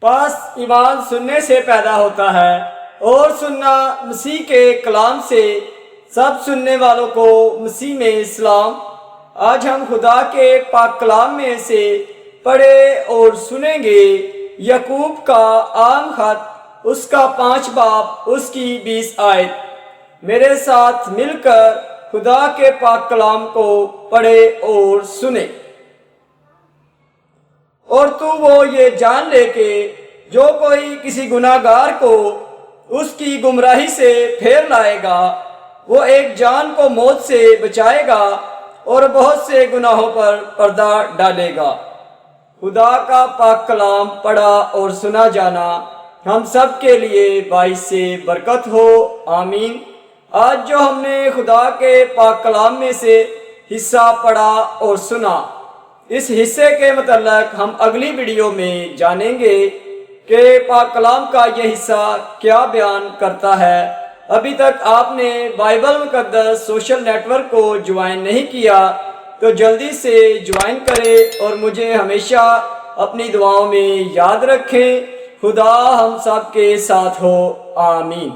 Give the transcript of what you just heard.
پس ایمان سننے سے پیدا ہوتا ہے اور سننا مسیح کے کلام سے۔ سب سننے والوں کو مسیح میں سلام۔ آج ہم خدا کے پاک کلام میں سے پڑھے اور سنیں گے یعقوب کا عام خط، اس کا 5 باب، اس کی 20 آیت۔ میرے ساتھ مل کر خدا کے پاک کلام کو پڑھے اور سنیں۔ اور تو وہ یہ جان لے کہ جو کوئی کسی گناہ گار کو اس کی گمراہی سے پھیر لائے گا، وہ ایک جان کو موت سے بچائے گا اور بہت سے گناہوں پر پردہ ڈالے گا۔ خدا کا پاک کلام پڑھا اور سنا جانا ہم سب کے لیے باعث برکت ہو، آمین۔ آج جو ہم نے خدا کے پاک کلام میں سے حصہ پڑھا اور سنا، اس حصے کے متعلق ہم اگلی ویڈیو میں جانیں گے کہ پاک کلام کا یہ حصہ کیا بیان کرتا ہے۔ ابھی تک آپ نے بائبل مقدس سوشل نیٹ ورک کو جوائن نہیں کیا تو جلدی سے جوائن کریں اور مجھے ہمیشہ اپنی دعاؤں میں یاد رکھیں۔ خدا ہم سب کے ساتھ ہو، آمین۔